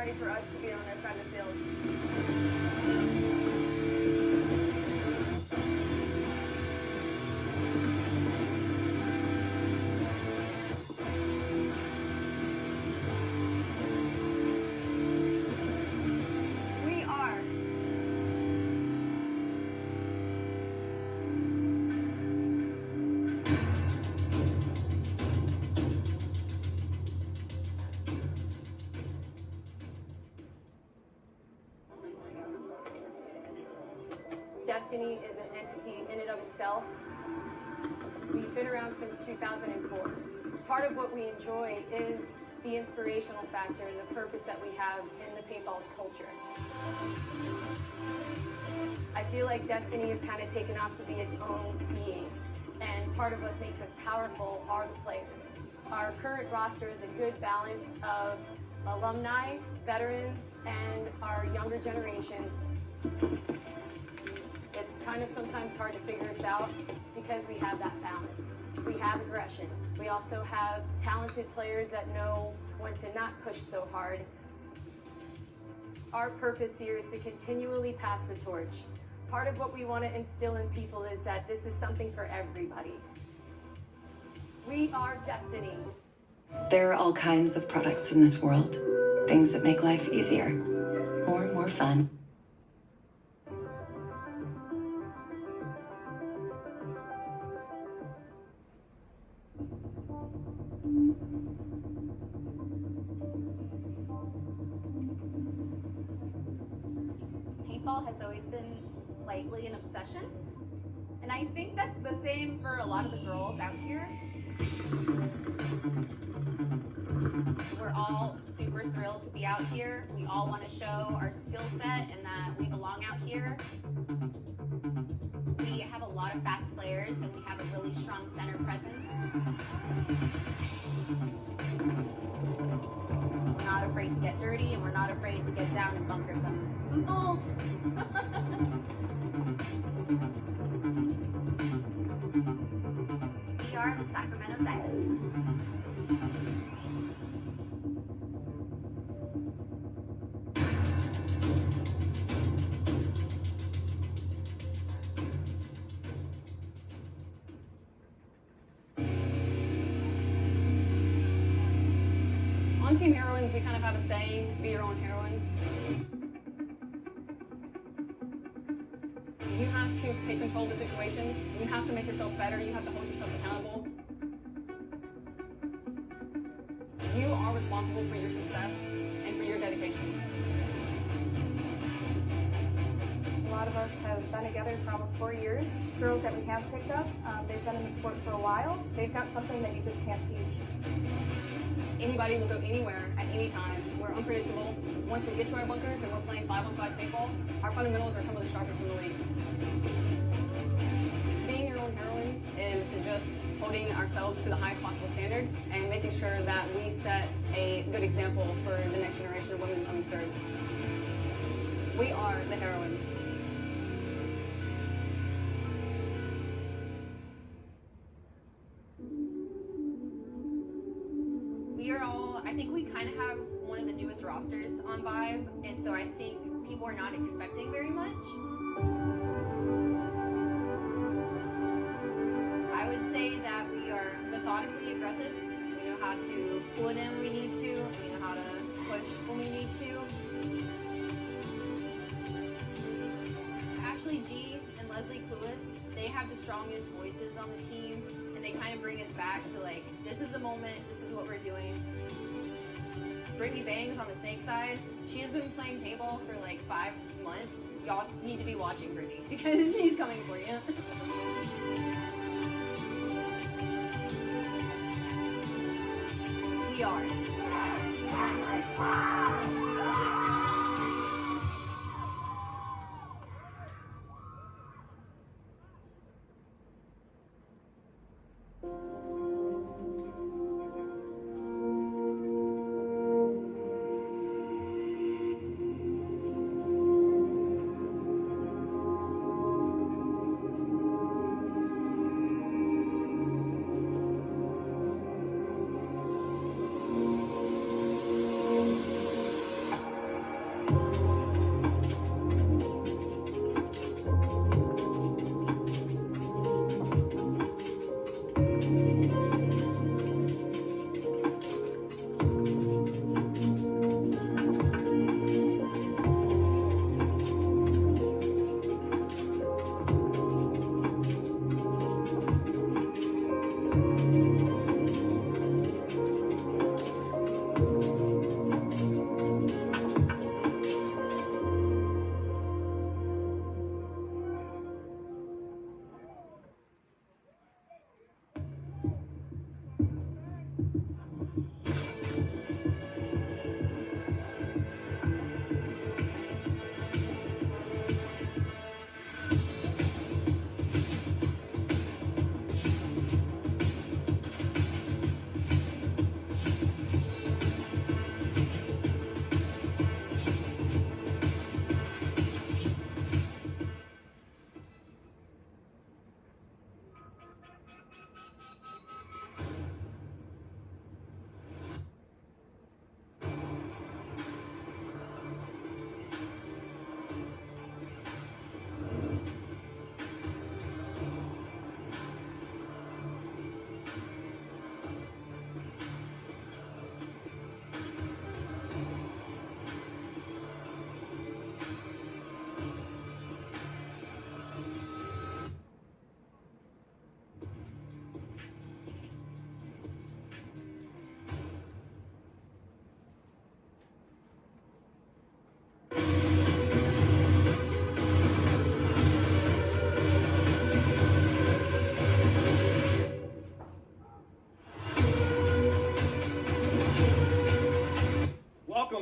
ready for us to be on their side of the field. We are. Destiny is an entity in and of itself. We've been around since 2004. Part of what we enjoy is the inspirational factor and the purpose that we have in the paintball's culture. I feel like Destiny has kind of taken off to be its own being, and part of what makes us powerful are the players. Our current roster is a good balance of alumni, veterans, and our younger generation. It's kind of sometimes hard to figure us out because we have that balance. We have aggression. We also have talented players that know when to not push so hard. Our purpose here is to continually pass the torch. Part of what we want to instill in people is that this is something for everybody. We are Destiny. There are all kinds of products in this world. Things that make life easier or more fun. Paintball has always been slightly an obsession, and I think that's the same for a lot of the girls out here. We're all super thrilled to be out here. We all want to show our skill set and that we belong out here. We have a lot of fast players and we have a really strong center presence. We're not afraid to get dirty and we're not afraid to get down and bunker some bulls. We are the Sacramento Diamonds. On Team Heroines, we kind of have a saying, be your own heroine. You have to take control of the situation. You have to make yourself better. You have to hold yourself accountable. You are responsible for your success and for your dedication. A lot of us have been together for almost 4 years. Girls that we have picked up, they've been in the sport for a while. They've got something that you just can't teach. Anybody will go anywhere at any time. We're unpredictable. Once we get to our bunkers and we're playing 5-on-5 paintball, our fundamentals are some of the sharpest in the league. Being your own heroine is just holding ourselves to the highest possible standard and making sure that we set a good example for the next generation of women coming through. We are the heroines. We are all, I think we kind of have one of the newest rosters on Vibe, and so I think people are not expecting very much. I would say that we are methodically aggressive. We know how to pull it in when we need to, and we know how to push when we need to. Ashley G and Leslie Clueless, they have the strongest voices on the team, and they kind of bring us back to like, this is the moment, this is what we're doing. Brittany Bangs on the snake side, she has been playing paintball for like 5 months. Y'all need to be watching Brittany because she's coming for you. We are.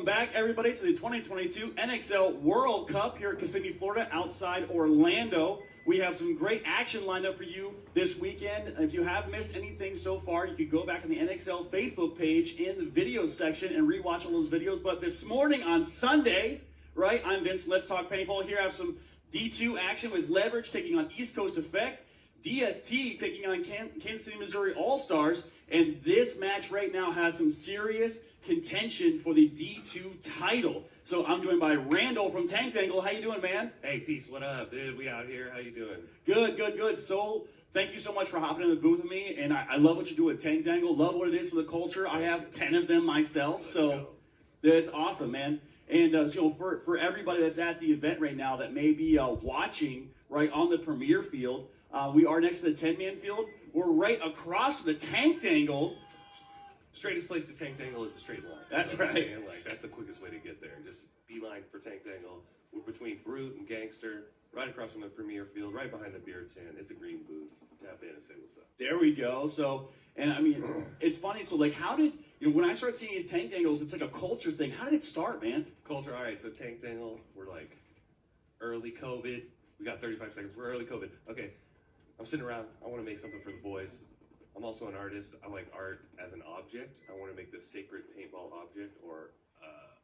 Welcome back, everybody, to the 2022 NXL World Cup here at Kissimmee, Florida, outside Orlando. We have some great action lined up for you this weekend. If you have missed anything so far, you could go back on the NXL Facebook page in the video section and rewatch all those videos. But this morning on Sunday, right, I'm Vince. Let's Talk Paintball here. I have some D2 action with Leverage taking on East Coast Effect, DST taking on Kansas City, Missouri Allstars, and this match right now has some serious contention for the D2 title. So I'm joined by Randall from Tank Tangle. How you doing, man? Hey, peace. What up, dude? We out here. How you doing? Good, good, good. So thank you so much for hopping in the booth with me, and I love what you do with Tank Tangle. Love what it is for the culture. I have 10 of them myself, so it's awesome, man. And so for everybody that's at the event right now that may be watching right on the premiere field, we are next to the 10-man field. We're right across from the Tank Tangle. Straightest place to Tank Tangle is a straight line. That's you know what I'm right. saying? Like, that's the quickest way to get there. Just beeline for Tank Tangle. We're between Brute and Gangster, right across from the premiere field, right behind the beer tin. It's a green booth. Tap in and say what's up. There we go. So, and I mean, it's funny. So, like, how did, when I started seeing these Tank Tangles, it's like a culture thing. How did it start, man? Culture, all right, so Tank Tangle, we're like early COVID. We got 35 seconds. We're early COVID. Okay, I'm sitting around. I want to make something for the boys. I'm also an artist. I like art as an object. I want to make this sacred paintball object or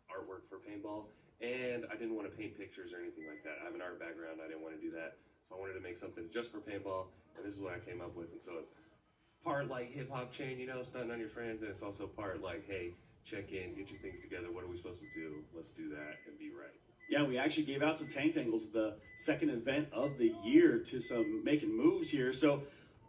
artwork for paintball. And I didn't want to paint pictures or anything like that. I have an art background. I didn't want to do that. So I wanted to make something just for paintball. And this is what I came up with. And so it's part like hip hop chain, stunting on your friends. And it's also part like, hey, check in, get your things together. What are we supposed to do? Let's do that and be right. Yeah, we actually gave out some Tank Tangles at the second event of the year to some making moves here. So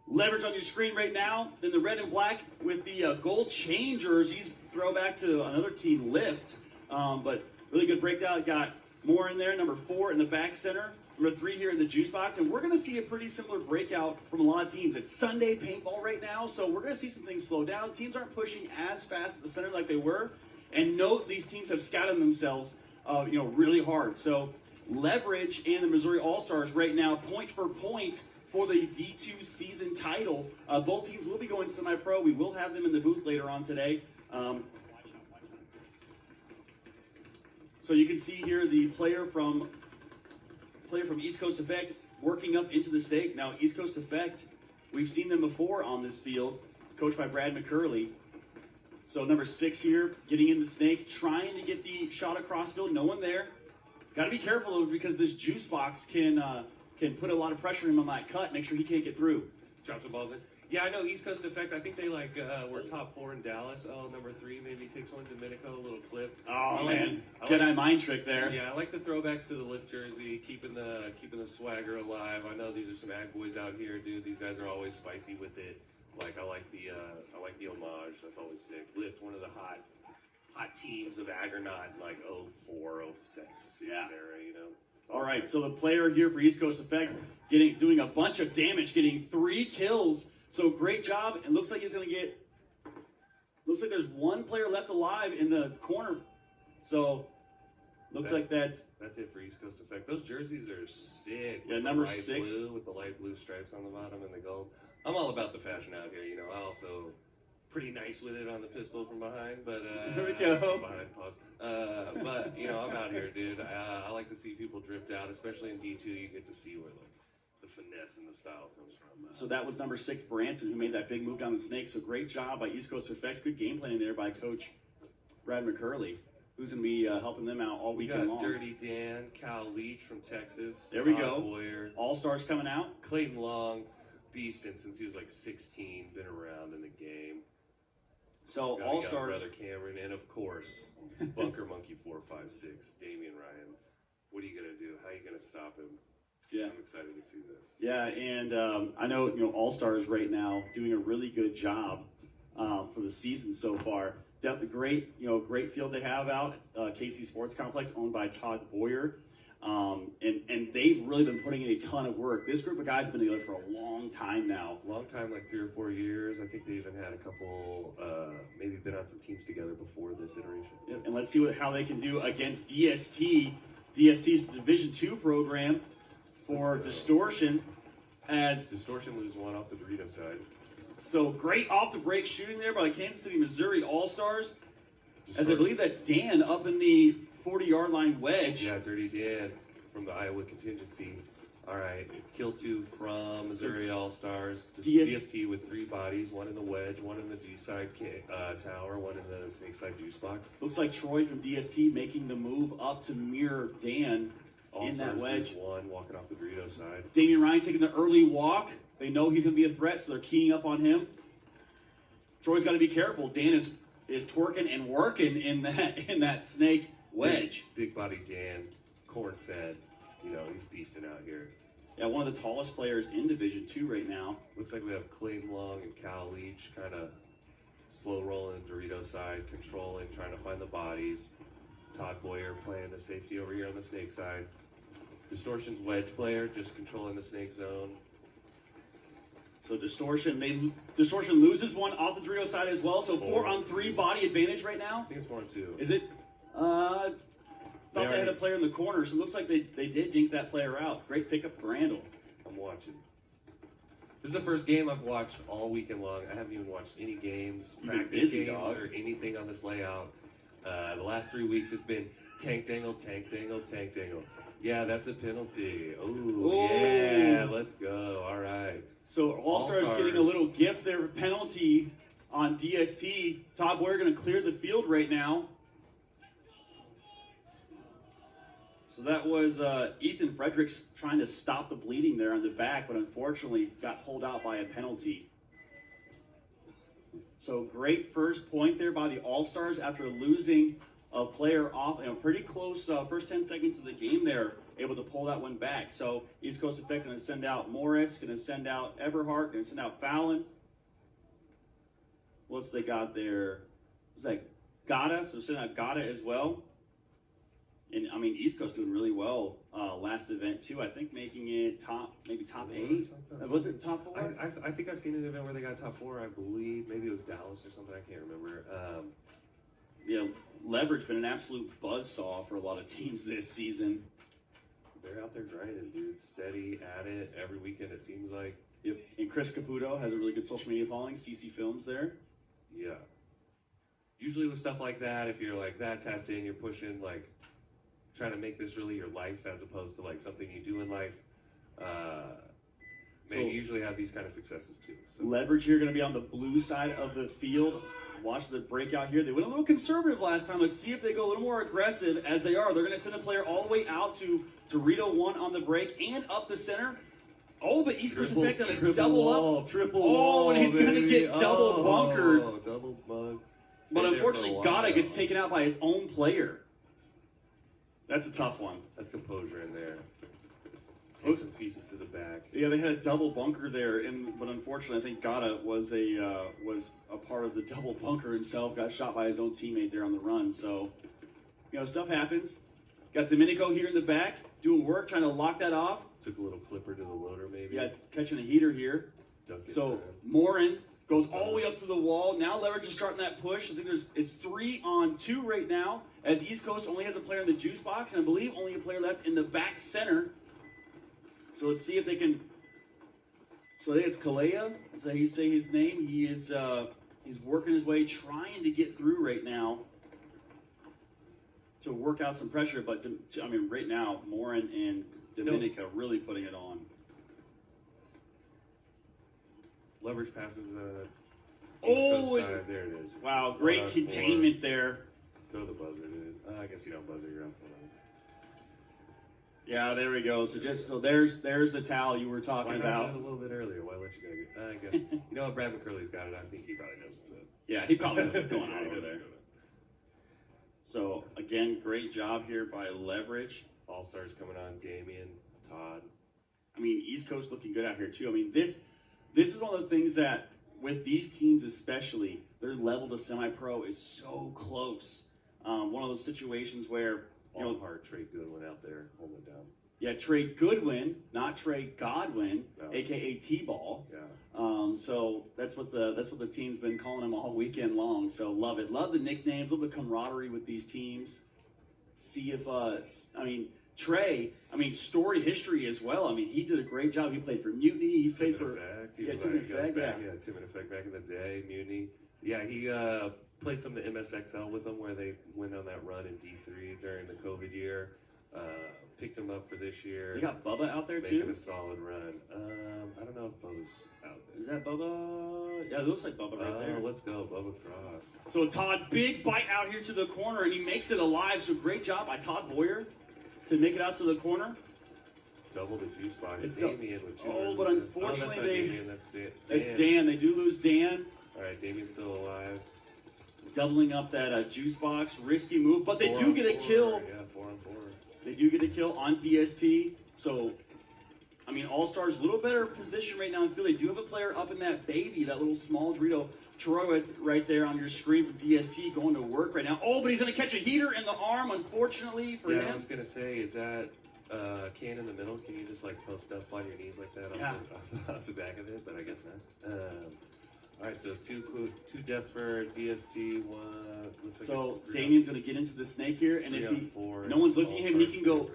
Leverage on your screen right now in the red and black with the gold chain jerseys. Throwback to another team, Lift. But really good breakdown. Got more in there. Number 4 in the back center. Number 3 here in the juice box. And we're going to see a pretty similar breakout from a lot of teams. It's Sunday paintball right now, so we're going to see some things slow down. Teams aren't pushing as fast at the center like they were. And note these teams have scouted themselves really hard. So Leverage and the Missouri Allstars right now, point for point, for the D2 season title. Both teams will be going semi-pro. We will have them in the booth later on today. So you can see here the player from East Coast Effect working up into the stake. Now, East Coast Effect, we've seen them before on this field, coached by Brad McCurley. So number 6 here, getting into the snake, trying to get the shot across field. No one there. Got to be careful, though, because this juice box can put a lot of pressure on him on that cut, make sure he can't get through. Drop some balls in. Yeah, I know East Coast Effect. I think they were top 4 in Dallas. Oh, number 3 maybe takes one. Domenico, a little clip. Oh man, Jedi mind trick there. Yeah, I like the throwbacks to the Lift jersey, keeping the swagger alive. I know these are some ag boys out here, dude. These guys are always spicy with it. Like I like the homage. That's always sick. Lift, one of the hot teams of Aggernaut, like 04, 06, Yeah. era, All right, so the player here for East Coast Effect doing a bunch of damage, getting 3 kills. So great job. It looks like he's going to get. Looks like there's one player left alive in the corner. So looks like that's it for East Coast Effect. Those jerseys are sick. Yeah, with number the light 6 blue, with the light blue stripes on the bottom and the gold. I'm all about the fashion out here. I also pretty nice with it on the pistol from behind, but There we go. From behind, pause. But I'm out here, dude. I like to see people dripped out, especially in D2. You get to see where the finesse and the style comes from. So that was number 6 Branson who made that big move down the snake. So great job by East Coast Effect. Good game planning there by Coach Brad McCurley, who's going to be helping them out all We weekend got long. Dirty Dan, Cal Leach from Texas. There we Todd go. Boyer, All-Stars coming out. Clayton Long, beast, and since he was like 16, been around in the game. So We got All-Stars. Brother Cameron, and of course, Bunker Monkey 456, Damian Ryan. What are you gonna do? How are you gonna stop him? Yeah. I'm excited to see this. Yeah, and I know All-Stars right now doing a really good job for the season so far. The great field they have out. It's KC Sports Complex, owned by Todd Boyer, and they've really been putting in a ton of work. This group of guys have been together for a long time now. Long time, like 3 or 4 years. I think they even had a couple, maybe been on some teams together before this iteration. Yeah, and let's see how they can do against DST. DST's Division II program for Distortion. As Distortion lose one off the Dorito side. so great off the break shooting there by the Kansas City, Missouri All-Stars. as I believe that's Dan up in the 40-yard line wedge. Yeah, Dirty Dan from the Iowa contingency. All right, kill 2 from Missouri Allstars. DST with 3 bodies, 1 in the wedge, 1 in the D-side tower, 1 in the snake side juice box. Looks like Troy from DST making the move up to mirror Dan in that wedge. 1 walking off the Dorito side. Damian Ryan taking the early walk. They know he's going to be a threat, so they're keying up on him. Troy's got to be careful. Dan is twerking and working in that snake wedge. Big body Dan, corn fed. You know, he's beasting out here. Yeah, one of the tallest players in Division II right now. Looks like we have Clayton Long and Cal Leach kind of slow rolling the Dorito side, controlling, trying to find the bodies. Todd Boyer playing the safety over here on the snake side. Distortion's wedge player, just controlling the snake zone. So Distortion loses 1 off the Dorito side as well. So 4-on-3 body advantage right now. I think it's 4-on-2. Is it? Thought they had a player in the corner, so it looks like they did dink that player out. Great pickup for Randall. I'm watching. This is the first game I've watched all weekend long. I haven't even watched any games, practice games, or anything on this layout. The last 3 weeks, it's been tank dangle, tank dangle, tank dangle. Yeah, that's a penalty. Ooh, yeah, let's go. All right. So All-Stars getting a little gift there, penalty on DST. Todd Boyer going to clear the field right now. So that was Ethan Fredericks trying to stop the bleeding there on the back, but unfortunately got pulled out by a penalty. So great first point there by the All-Stars after losing a player off, pretty close first 10 seconds of the game there, able to pull that one back. So East Coast Effect going to send out Morris, going to send out Everhart, going to send out Fallon. What's they got there? Was that Gata? So send out Gata as well. And I mean, East Coast doing really well last event too. I think making it maybe top 8. Was it top 4? I think I've seen an event where they got top 4. I believe maybe it was Dallas or something. I can't remember. Yeah, Leverage been an absolute buzzsaw for a lot of teams this season. They're out there grinding, dude. Steady at it every weekend. It seems like. Yep. And Chris Caputo has a really good social media following. CC Films there. Yeah. Usually with stuff like that, if you're like that tapped in, you're pushing like. Trying to make this really your life as opposed to like something you do in life. You usually have these kind of successes too. So. Leverage here going to be on the blue side of the field. Watch the breakout here. They went a little conservative last time. Let's see if they go a little more aggressive as they are. They're going to send a player all the way out to Dorito 1 on the break and up the center. Oh, but East Coast Effect on a double up. Triple wall, and he's going to get double bunkered. Double bunk. But unfortunately, Gata gets taken out by his own player. That's a tough one. That's composure in there. Take some pieces to the back. Yeah, they had a double bunker there, but unfortunately, I think Gata was a part of the double bunker himself. Got shot by his own teammate there on the run. So, stuff happens. Got Domenico here in the back doing work, trying to lock that off. Took a little clipper to the loader, maybe. Yeah, catching a heater here. So Morin goes all the way up to the wall. Now Leverage is starting that push. I think it's 3-on-2 right now, as East Coast only has a player in the juice box, and I believe only a player left in the back center. So let's see if they can. So it's Kalea. That's how you say his name. He is he's working his way, trying to get through right now to work out some pressure. But right now, Morin and Dominica really putting it on. Leverage passes side. There it is. Wow, great containment there. Throw the buzzer, dude. I guess you don't buzzer, you're up. Yeah, there we go. So there's the towel you were talking about. A little bit earlier. Why let you go? I guess you know what, Brad McCurley's got it. I think he probably knows what's up. Yeah, he probably knows what's going on over there. So again, great job here by Leverage. All-Stars coming on. Damian, Todd. I mean, East Coast looking good out here too. I mean, this is one of the things that with these teams especially, their level to semi-pro is so close. One of those situations where Hard Trey Goodwin out there holding it down. Yeah, Trey Goodwin, not Trey Godwin, aka T-Ball. Yeah. So that's what the team's been calling him all weekend long. So love it. Love the nicknames, love the camaraderie with these teams. See if Trey, story history as well. I mean, he did a great job. He played for Mutiny. Tim Effect. Tim Effect back in the day. Mutiny. Yeah, he played some of the MSXL with them where they went on that run in D3 during the COVID year. Picked them up for this year. You got Bubba out there making too? a solid run. I don't know if Bubba's out there. Is that Bubba? Yeah, it looks like Bubba right there. Let's go, Bubba Cross. So Todd, big bite out here to the corner, and he makes it alive. So great job by Todd Boyer to make it out to the corner. Double the juice box. It's Damien with 2. Oh, but unfortunately that's not Damien, that's Dan. That's Dan. They do lose Dan. All right, Damien's still alive. Doubling up that juice box. Risky move, but they 4 do on get a 4. kill. Yeah, 4 on 4. They do get a kill on DST. So, I mean, Allstarz a little better position right now in field. They do have a player up in that baby, that little small Dorito. Troy right there on your screen for DST going to work right now. Oh, but he's going to catch a heater in the arm, unfortunately for him. I was going to say, is that can in the middle? Can you just like post up on your knees like that off the back of it? But I guess not. All right, so two deaths for DST. One. Looks like So Damien's going to get into the snake here, and if no one's looking at him, he can go.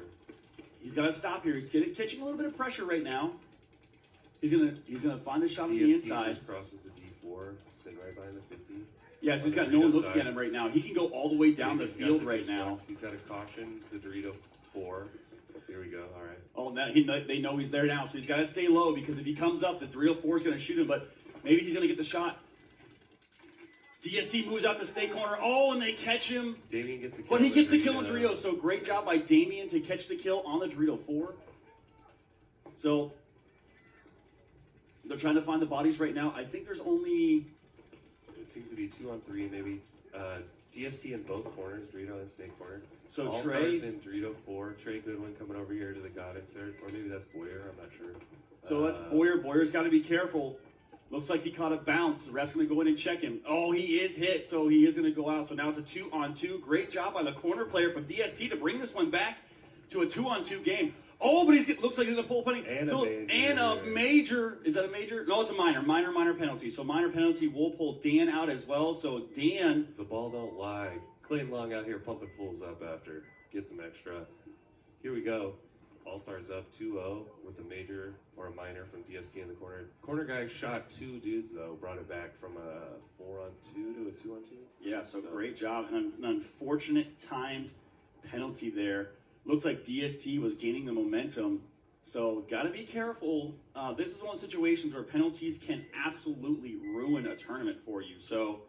He's got to stop here. He's catching a little bit of pressure right now. He's gonna find a shot on the inside. Just crosses the D4, sitting right behind the 50. Yeah, so he's got no one looking at him right now. He can go all the way down the field right now. He's got a caution, the Dorito 4. Here we go. All right. Oh, now they know he's there now, so he's got to stay low because if he comes up, the Dorito 4 is going to shoot him. But maybe he's going to get the shot. DST moves out to snake corner. Oh, and they catch him. Damien gets the kill. But he gets the kill on Dorito. So great job by Damien to catch the kill on the Dorito 4. So they're trying to find the bodies right now. I think there's only... It seems to be 2 on 3, maybe. DST in both corners, Dorito and snake corner. So Allstarz in Dorito 4. Trey Goodwin coming over here to the God insert. Or maybe that's Boyer. I'm not sure. So that's Boyer. Boyer's got to be careful. Looks like he caught a bounce. The ref's going to go in and check him. Oh, he is hit, so he is going to go out. So now it's a 2 on 2. Great job by the corner player from DST to bring this one back to a 2 on 2 game. Oh, but looks like he's going to pull a penalty. And a major. Is that a major? No, it's a minor. Minor penalty. So minor penalty will pull Dan out as well. So Dan. The ball don't lie. Clayton Long out here pumping fools up after. Get some extra. Here we go. Allstarz up 2-0 with a major or a minor from DST in the corner. Corner guy shot 2 dudes, though. Brought it back from a 4 on 2 to a 2 on 2. Yeah, so great job. And an unfortunate timed penalty there. Looks like DST was gaining the momentum. So got to be careful. This is one of the situations where penalties can absolutely ruin a tournament for you. So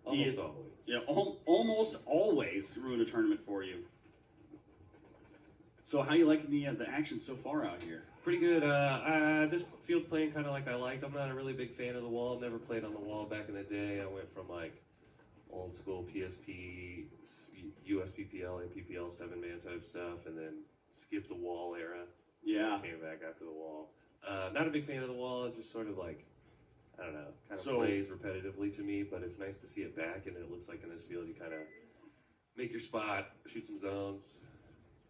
almost always. Yeah, almost always ruin a tournament for you. So how you liking the action so far out here? Pretty good. This field's playing kind of like I liked. I'm not a really big fan of the wall. Never played on the wall back in the day. I went from like old school PSP, USPPL, APPL 7-man type stuff, and then skipped the wall era. Yeah. Came back after the wall. Not a big fan of the wall. It's just sort of like, I don't know, kind of plays repetitively to me, but it's nice to see it back, and it looks like in this field you kind of make your spot, shoot some zones,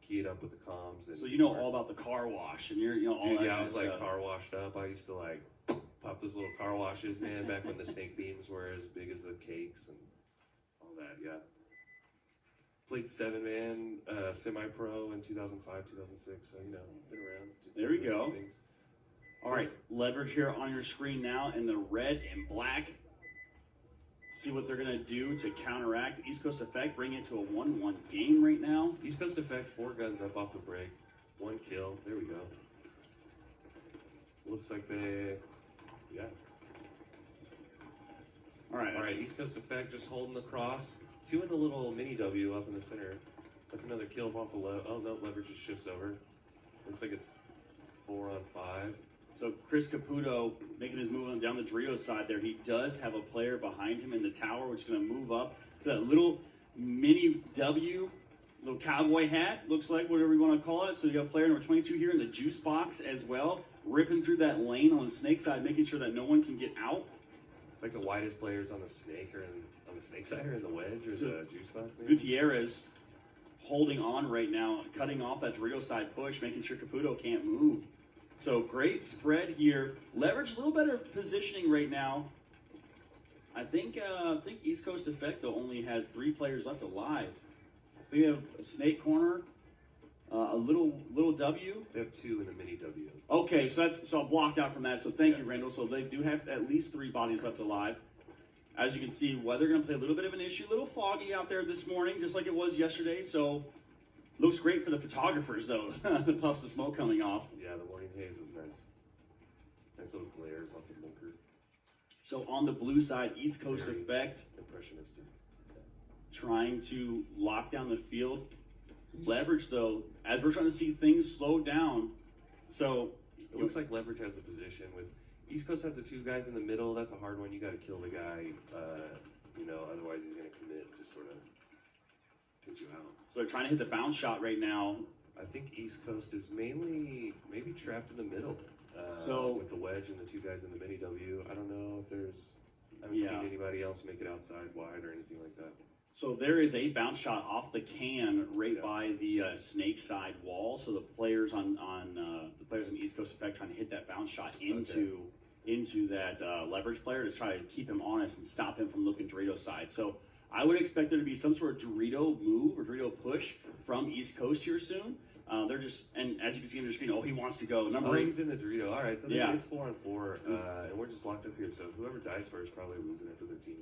key it up with the comms. And so you know all about the car wash, and you're all dude, that. Yeah, I was like stuff. car washed up. I used to like pop those little car washes, man, back when the snake beams were as big as the cakes and all that. Yeah. Played 7-man semi-pro in 2005, 2006. So been around. There we go. All right, leverage here on your screen now in the red and black. See what they're going to do to counteract East Coast Effect, bring it to a 1-1 game right now. East Coast Effect, 4 guns up off the break. 1 kill. There we go. Looks like yeah. All right, East Coast Effect just holding the cross. 2 in the little mini W up in the center. That's another kill off the low. Oh, no, leverage just shifts over. Looks like it's 4 on 5. So Chris Caputo making his move on down the Dorito side there. He does have a player behind him in the tower, which is going to move up to that little mini W, little cowboy hat, looks like, whatever you want to call it. So you got player number 22 here in the juice box as well, ripping through that lane on the snake side, making sure that no one can get out. It's like the widest players on the snake or on the snake side or in the wedge or the juice box. Maybe? Gutierrez holding on right now, cutting off that Dorito side push, making sure Caputo can't move. So great spread here. Leverage a little better positioning right now. I think East Coast Effect though only has 3 players left alive. We have a snake corner, a little W. They have 2 in the mini W. Okay, so I'm blocked out from that. So thank you, Randall. So they do have at least 3 bodies left alive. as you can see, weather going to play a little bit of an issue. A little foggy out there this morning, just like it was yesterday. So looks great for the photographers, though. The puffs of smoke coming off. Yeah, the morning haze is nice. Nice little glares off the bunker. So on the blue side, East Coast Very effect, impressionistic. trying to lock down the field. Leverage, though, as we're trying to see things slow down. So It looks like Leverage has the position with East Coast has the two guys in the middle. That's a hard one. You got to kill the guy, otherwise he's going to commit, just sort of get you out. So they're trying to hit the bounce shot right now. I think East Coast is mainly maybe trapped in the middle. With the wedge and the two guys in the mini W. I don't know if I haven't seen anybody else make it outside wide or anything like that. So there is a bounce shot off the can right by the snake side wall. So the players on East Coast Effect trying to hit that bounce shot into that leverage player to try to keep him honest and stop him from looking Dorito side. So I would expect there to be some sort of Dorito move or Dorito push from East Coast here soon. They're just, and as you can see on the screen, he wants to go. Number 8. He's in the Dorito. All right, so it's 4-on-4, and we're just locked up here. So whoever dies first probably losing it for their team.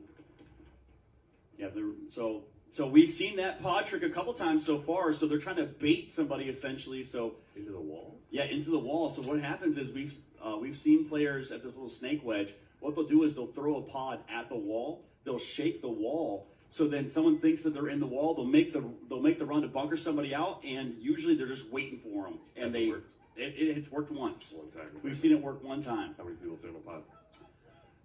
Yeah, so we've seen that pod trick a couple times so far. So they're trying to bait somebody essentially. So into the wall. Yeah, into the wall. So what happens is we've seen players at this little snake wedge. What they'll do is they'll throw a pod at the wall. They'll shake the wall. So then someone thinks that they're in the wall. They'll make the run to bunker somebody out, and usually they're just waiting for them. And it's worked once. One time. We've seen it work one time. How many people threw in a pod?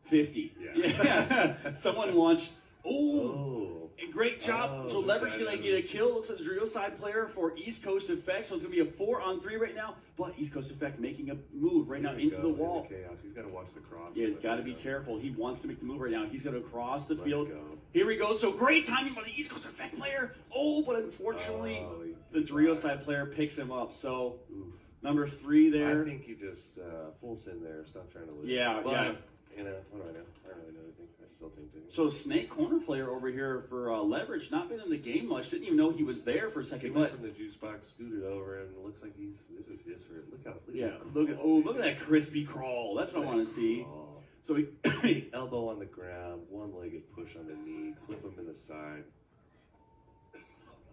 50. Yeah. Someone launched. Oh. Great job. So Leverage going to get a kill. Looks like the Dorito side player for East Coast Effect. So it's going to be a 4-on-3 right now. But East Coast Effect making a move right now into the wall. Chaos. He's got to watch the cross. Yeah, he's got to be careful. He wants to make the move right now. He's going to cross the field. Go. Here we go. So great timing by the East Coast Effect player. But unfortunately, the Dorito side player picks him up. So number 3 there. I think you just full sin there. Stop trying to live. Yeah. What do I know? I don't really know anything. I just sell team things. So Snake corner player over here for Leverage, not been in the game much. Didn't even know he was there for a second. He went from the juice box, scooted over, and it looks like this is his for Look at that crispy crawl. That's what I want to see. So elbow on the ground, one-legged push on the knee, clip him in the side.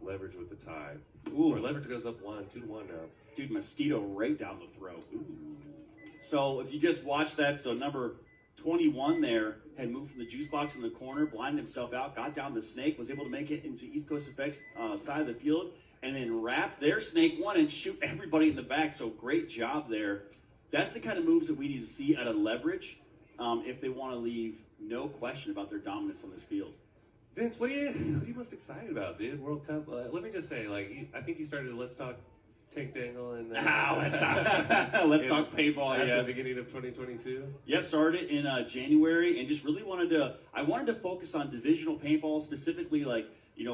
Leverage with the tie. Or Leverage goes up 2-1 now. Dude, mosquito right down the throat. So if you just watch that, so number 21 there had moved from the juice box in the corner, blinded himself out, got down the snake, was able to make it into East Coast Effects side of the field, and then wrap their snake one and shoot everybody in the back. So great job there. That's the kind of moves that we need to see out of Leverage if they want to leave no question about their dominance on this field. Vince, what are you most excited about, dude? World Cup. Let me just say, I think you started Let's Talk Tank Dangle and let's talk paintball. At the beginning of 2022. Yep, started in January, and just really wanted to focus on divisional paintball, specifically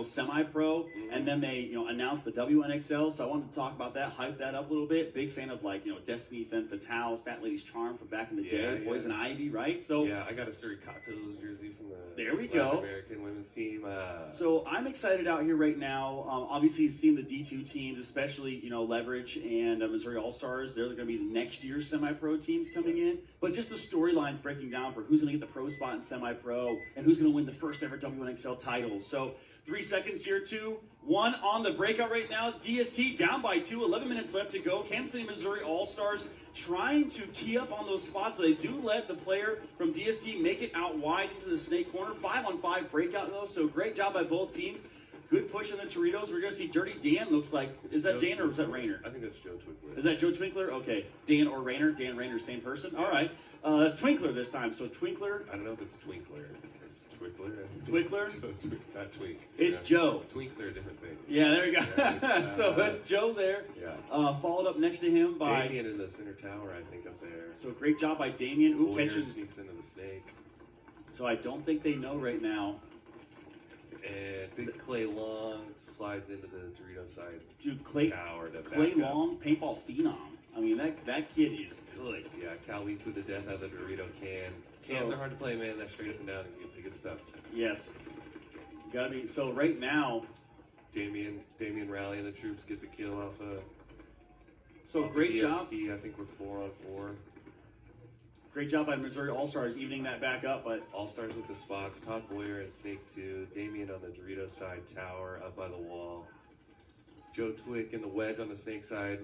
semi-pro, and then they announced the WNXL. So I wanted to talk about that, hype that up a little bit. Big fan of Destiny, Femme Fatale, Fat Lady's Charm from back in the day, Poison Ivy, right? So yeah, I got a Suri Kato's jersey from the there we go American women's team. So I'm excited out here right now. Obviously, you've seen the D2 teams, especially Leverage and Missouri Allstars. They're going to be the next year's semi-pro teams coming in. But just the storylines breaking down for who's going to get the pro spot in semi-pro and who's going to win the first ever WNXL title. So 3 seconds here, 2, 1 on the breakout right now. DST down by 2, 11 minutes left to go. Kansas City, Missouri All-Stars trying to key up on those spots, but they do let the player from DST make it out wide into the snake corner. 5-on-5 breakout though, so great job by both teams. Good push on the Toritos. We're going to see Dirty Dan, looks like. Is that Dan or is that Rayner? I think that's Joe Twinkler. Is that Joe Twinkler? Okay. Dan or Rayner? Dan Rayner, same person? All right. That's Twinkler this time. So Twinkler. I don't know if it's Twinkler. It's Twinkler. Twinkler? Not Twink. It's Joe. Twinks are a different thing. Yeah, there you go. So that's Joe there. Yeah. Followed up next to him by Damien in the center tower, I think, up there. So great job by Damien. Ooh, catches. Sneaks into the snake. So I don't think they know right now. And Big Clay Long slides into the Dorito side. Dude, Clay Long, paintball phenom. I mean, that kid is good. Yeah, Cal leads with the death out of the Dorito can. Cans are hard to play, man. That's straight up and down. You good stuff. Yes. Gotta be. So right now, Damien rallying the troops, gets a kill off So great job. I think we're 4-on-4. Great job by Missouri All-Stars evening that back up, but All-Stars with the spots. Todd Boyer and Snake 2. Damien on the Dorito side. Tower up by the wall. Joe Twick in the wedge on the Snake side.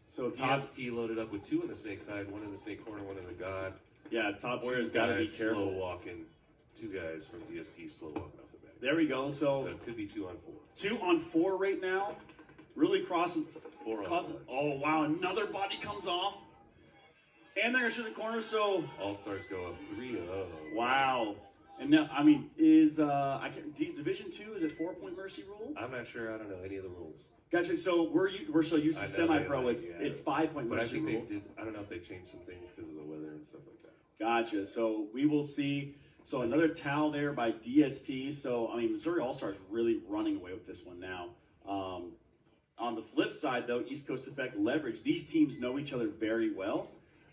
so Todd, DST loaded up with 2 on the Snake side. 1 in the Snake corner, 1 in the God. yeah, Todd Boyer's 2 got to be guys careful. Slow walking. 2 guys from DST slow walking off the back. There we go. So So it could be 2 on 4. 2 on 4 right now. Really crossing. 4 on crossing. 4. Oh wow! Another body comes off, and they're gonna shoot the corner. So All-Stars go up 3-0. wow. And now, I mean, is I can't, Division 2 is it 4-point mercy rule? I'm not sure. I don't know any of the rules. Gotcha. So we're so used to I know semi-pro. they It's like, yeah. it's 5-point But I mercy think rule. they did. I don't know if they changed some things because of the weather and stuff like that. Gotcha. So we will see. So another towel there by DST. So I mean, Missouri All-Stars really running away with this one now. On the flip side, though, East Coast Effect Leverage. These teams know each other very well,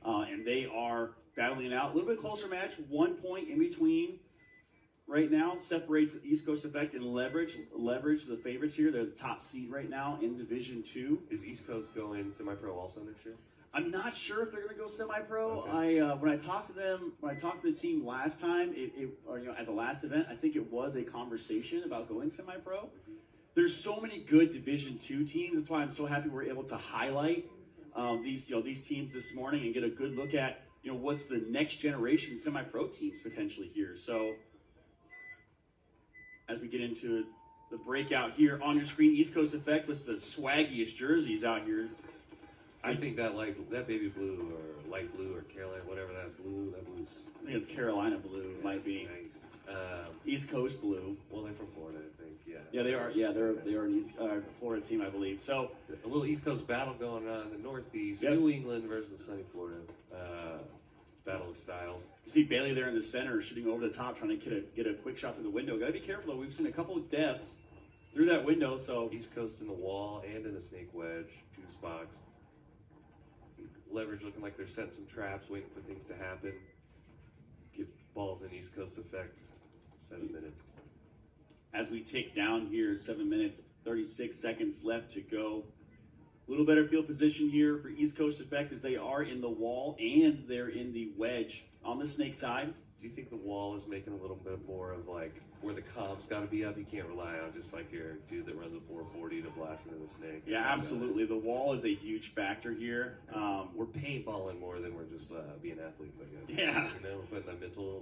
and they are battling it out. A little bit closer match. 1 point in between right now separates East Coast Effect and Leverage. Leverage, the favorites here. They're the top seed right now in Division 2. Is East Coast going semi-pro also next year? I'm not sure if they're going to go semi-pro. Okay. When I talked to them, when I talked to the team last time, or at the last event, I think it was a conversation about going semi-pro. There's so many good Division 2 teams. That's why I'm so happy we're able to highlight these teams this morning and get a good look at what's the next generation semi-pro teams potentially here. So as we get into the breakout here on your screen, East Coast Effect with the swaggiest jerseys out here. I think that baby blue or light blue or Carolina, whatever that blue's. I think it's Carolina blue, might be. Nice. East Coast blue. Well, they're from Florida, I think. Yeah. Yeah, they are. Yeah, they're an East Florida team, I believe. So A little East Coast battle going on in the Northeast. Yep. New England versus sunny Florida. Battle of styles. you see Bailey there in the center, shooting over the top, trying to get a quick shot through the window. Got to be careful though. We've seen a couple of deaths through that window. So East Coast in the wall and in the snake wedge, juice box. Leverage looking like they're setting some traps, waiting for things to happen. Get balls in East Coast Effect. 7 minutes. as we tick down here, 7 minutes, 36 seconds left to go. A little better field position here for East Coast Effect as they are in the wall and they're in the wedge on the snake side. Do you think the wall is making a little bit more of like where the comp's got to be up? You can't rely on just like your dude that runs a 440 to blast into the snake. Yeah, absolutely. The wall is a huge factor here. We're paintballing more than we're just being athletes, I guess. Yeah. You know, putting the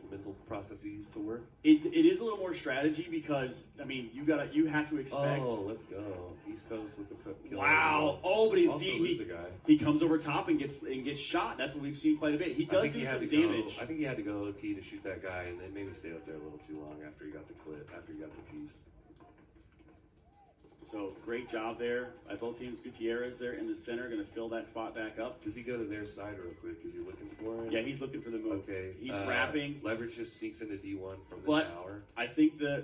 mental processes to work. It is a little more strategy because I mean you have to expect. Oh, let's go East Coast with the kill. Wow! Oh, but Also lose a guy. he comes over top and gets shot. That's what we've seen quite a bit. He does do some damage. I think he had to go OT to shoot that guy, and then maybe stayed up there a little too long after he got the clip, after he got the piece. So great job there by both teams. Gutierrez there in the center, going to fill that spot back up. Does he go to their side real quick? Is he looking for it? Yeah, he's looking for the move. Okay. He's wrapping. Leverage just sneaks into D1 from the But tower. I think Yeah,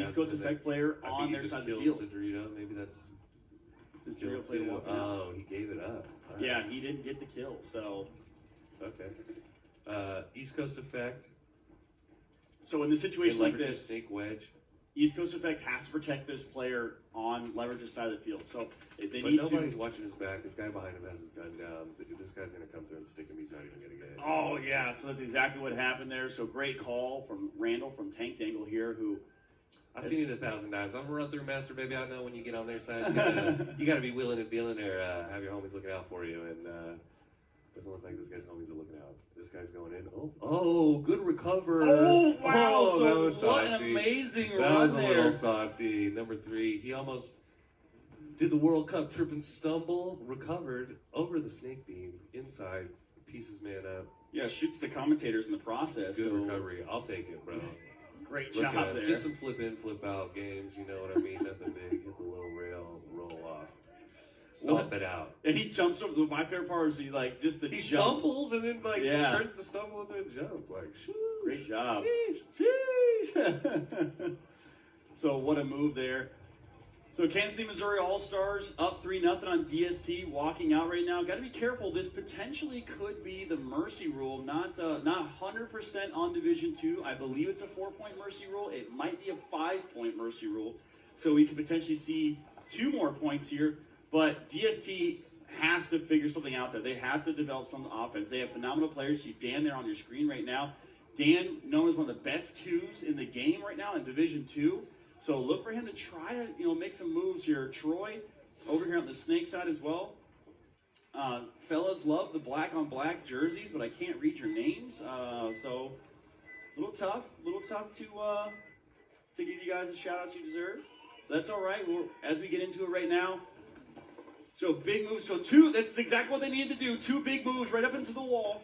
East Coast and Effect player I on think their he side just of the kills field. the Dorito. Maybe that's Does kill Dorito play too. walking out? Oh, he gave it up. All right. Yeah, he didn't get the kill. So East Coast Effect. in the situation like Leverage's this, snake wedge. East Coast Effect has to protect this player on Leverage's side of the field. So if they But need nobody's to. watching his back. This guy behind him has his gun down. This guy's going to come through and stick him. He's not even going to get it. Oh yeah, so that's exactly what happened there. So great call from Randall from Tank Dangle here, who I've seen it 1,000 times. I'm a run-through master, baby. I know when you get on their side, you got to be willing and dealing or have your homies looking out for you. And doesn't look like this guy's homies are looking out. This guy's going in. Oh, good recover. Oh wow! Oh, that was so what an saucy. amazing That run was a there. little saucy. Number 3, he almost did the World Cup trip and stumble, recovered over the snake beam inside, pieces man up. Yeah, shoots the commentators in the process. Good so recovery. I'll take it, bro. Great Look job at him. there. Just some flip in, flip out games. You know what I mean? Nothing big. Hit the little rail, roll off, stomp it out. And he jumps over. My favorite part is he He jump. stumbles and then Yeah. turns the stumble into a jump. Like, shoo. Great job. Sheesh. Sheesh. So what a move there. So Kansas City, Missouri All-Stars up 3-0 on DST, walking out right now. Got to be careful. This potentially could be the mercy rule. Not 100% on Division 2. I believe it's a 4-point mercy rule. It might be a 5-point mercy rule. So we could potentially see 2 more points here. But DST has to figure something out there. They have to develop some offense. They have phenomenal players. You see Dan there on your screen right now. Dan, known as one of the best twos in the game right now in Division II. So look for him to try to, make some moves here. Troy, over here on the Snake side as well. Fellas love the black on black jerseys, but I can't read your names. So a little tough to give you guys the shout outs you deserve. That's all right. As we get into it right now. So big moves. So that's exactly what they needed to do. 2 big moves right up into the wall.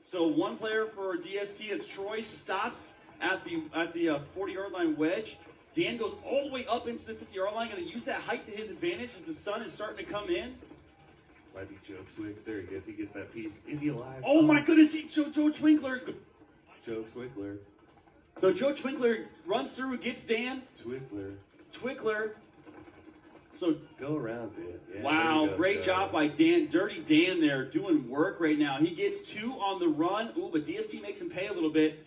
So one player for DST, it's Troy, stops at the 40-yard line wedge. Dan goes all the way up into the 50-yard line, going to use that height to his advantage as the sun is starting to come in. Might be Joe Twigs there. He gets that piece. Is he alive? Oh my goodness, Joe Twinkler. Joe Twinkler. So Joe Twinkler runs through, gets Dan. Twinkler. So go around, Dan. Yeah, wow, great job by Dan. Dirty Dan there doing work right now. He gets 2 on the run. Ooh, but DST makes him pay a little bit.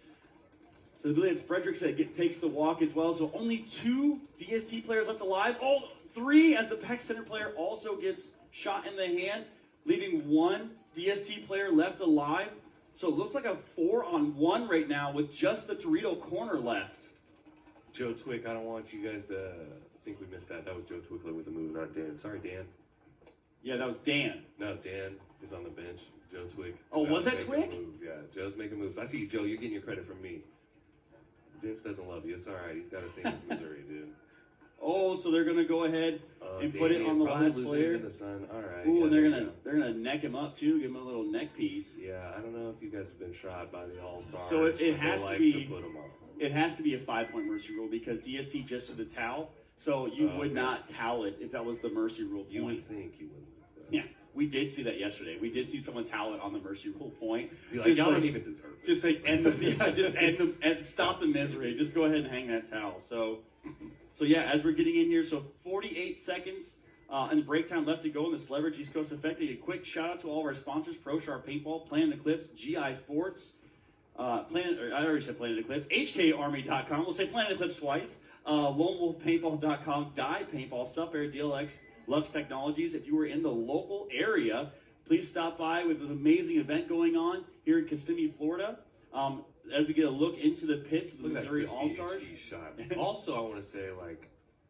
So I believe it's Fredericks that takes the walk as well. So only 2 DST players left alive. Oh, 3 as the Peck Center player also gets shot in the hand, leaving 1 DST player left alive. So it looks like a 4-on-1 right now with just the Dorito corner left. Joe Twick, I don't want you guys to think we missed that. That was Joe Twickler with the move, not Dan. Sorry, Dan. Yeah, that was Dan. No, Dan is on the bench. Joe Twick. Oh, was that Twick? Moves. Yeah, Joe's making moves. I see you, Joe. You're getting your credit from me. Vince doesn't love you. It's all right. He's got a thing with Missouri, dude. Oh, so they're gonna go ahead and put it on the last player. In the sun. All right. Ooh, and they're gonna neck him up too. Give him a little neck piece. Yeah, I don't know if you guys have been shot by the Allstarz. So it has to be. put them on. It has to be a 5-point mercy rule because DST just did the towel. So you would not towel it if that was the mercy rule point. You would think you wouldn't. Yeah, we did see that yesterday. We did see someone towel it on the mercy rule point. Be like, y'all don't even deserve it. Just like stop the misery. Just go ahead and hang that towel. So yeah, as we're getting in here, so 48 seconds and the break time left to go in this Leverage East Coast Effect. A quick shout out to all of our sponsors: Pro Sharp Paintball, Planet Eclipse, GI Sports, I already said Planet Eclipse, HKArmy.com. We'll say Planet Eclipse twice. LoneWolfPaintball.com, Die Paintball, Sup Air, DLX, Lux Technologies. If you were in the local area, please stop by with an amazing event going on here in Kissimmee, Florida. As we get a look into the pits of the Missouri Allstars. Also, I want to say,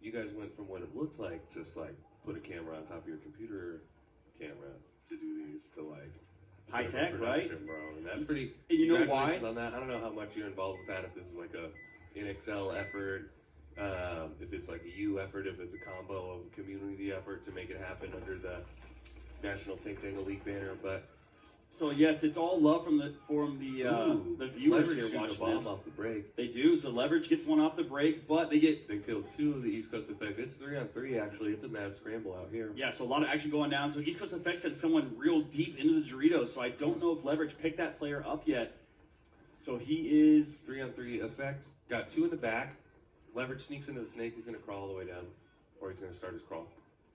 you guys went from what it looked like, just put a camera on top of your computer camera to do these, to high tech, right? Bro. And that's pretty. And you know why? On that. I don't know how much you're involved with that. If this is a NXL effort, if it's a U effort, if it's a combo of community effort to make it happen under the National Tank Tangle League banner, but. So yes, it's all love from the viewers Leverage here watching the bomb this. Off the break. They do. So Leverage gets one off the break, but they kill 2 of the East Coast Effect. It's 3-on-3 actually. It's a mad scramble out here. Yeah, so a lot of action going down. So East Coast Effect sent someone real deep into the Doritos. So I don't know if Leverage picked that player up yet. So he is 3-on-3 Effect. Got 2 in the back. Leverage sneaks into the Snake. He's going to crawl all the way down, or he's going to start his crawl.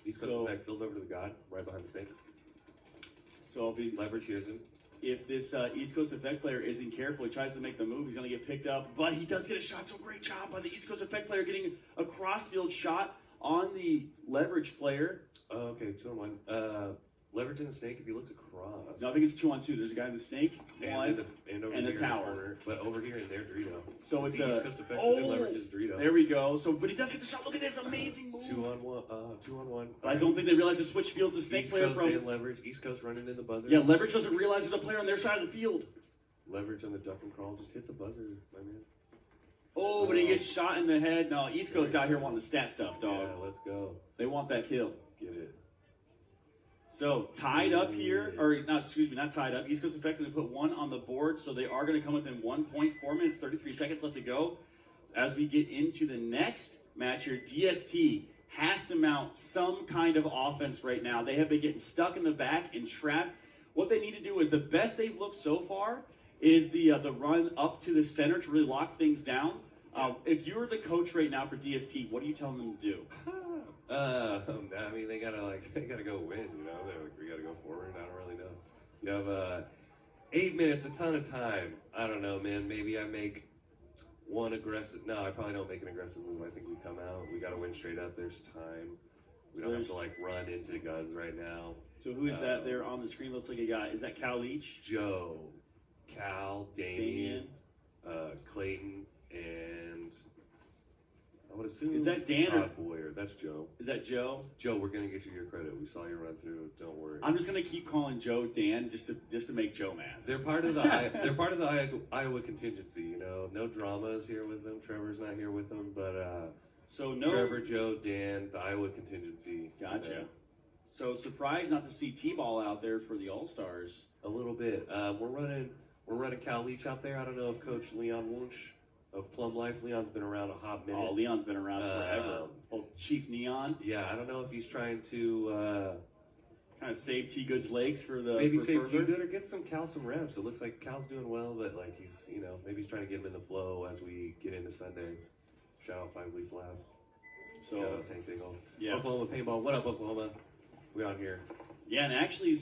East Coast Effect fills over to the God right behind the Snake. So if he Leverage hears him. If this East Coast Effect player isn't careful, he tries to make the move, he's going to get picked up. But he does get a shot, so great job by the East Coast Effect player getting a cross-field shot on the Leverage player. Okay, 2-on-1. Leverage in the Snake, if you looked across. No, I think it's 2-on-2. There's a guy in the Snake, and the tower. Corner, but over here in their Dorito. So it's the East Coast Effect is in Leverage's Dorito. There we go. So, but he does get the shot. Look at this amazing move. 2-on-1. But I don't think they realize to switch fields. The Snake East player Coast from and Leverage. East Coast running in the buzzer. Yeah, Leverage doesn't realize there's a player on their side of the field. Leverage on the duck and crawl. Just hit the buzzer, my man. Oh, but he gets shot in the head. No, East Coast got here wanting the stat stuff, dog. Yeah, let's go. They want that kill. Get it. So tied up here, or not tied up. East Coast effectively put 1 on the board, so they are going to come within 1 point. 4 minutes, 33 seconds left to go. As we get into the next match here, DST has to mount some kind of offense right now. They have been getting stuck in the back and trapped. What they need to do is the best they've looked so far is the run up to the center to really lock things down. If you were the coach right now for DST, what are you telling them to do? I mean, they gotta go win. They're we gotta go forward. I don't really know. You have 8 minutes, a ton of time. I don't know, man. Maybe I make one aggressive. No, I probably don't make an aggressive move. I think we come out. We gotta win straight up. There's time. We don't have to like run into guns right now. So who is that there on the screen? Looks like a guy. Is that Cal Leach? Joe, Cal, Damien, Clayton, and I would assume is that Dan or Todd Boyer? That's Joe. Is that Joe? Joe, we're gonna get you your credit. We saw you run through. Don't worry. I'm just gonna keep calling Joe Dan just to make Joe mad. They're part of the Iowa contingency. You know, no dramas here with them. Trevor's not here with them, but so no Trevor, Joe, Dan, the Iowa contingency. Gotcha. So surprised not to see T-ball out there for the All-Stars. A little bit. We're running Cal Leach out there. I don't know if Coach Leon Wunsch of Plum Life. Leon's been around a hot minute. Oh, Leon's been around forever. Chief Neon. Yeah, I don't know if he's trying to kind of save T Good's legs for the maybe for save further. T Good or get some Cal some reps. It looks like Cal's doing well, but like he's maybe he's trying to get him in the flow as we get into Sunday. Shout out 5 Leaf Lab. So shout out Tank Dingle. yeah, Oklahoma Paintball. What up, Oklahoma? We on here. Yeah, and actually,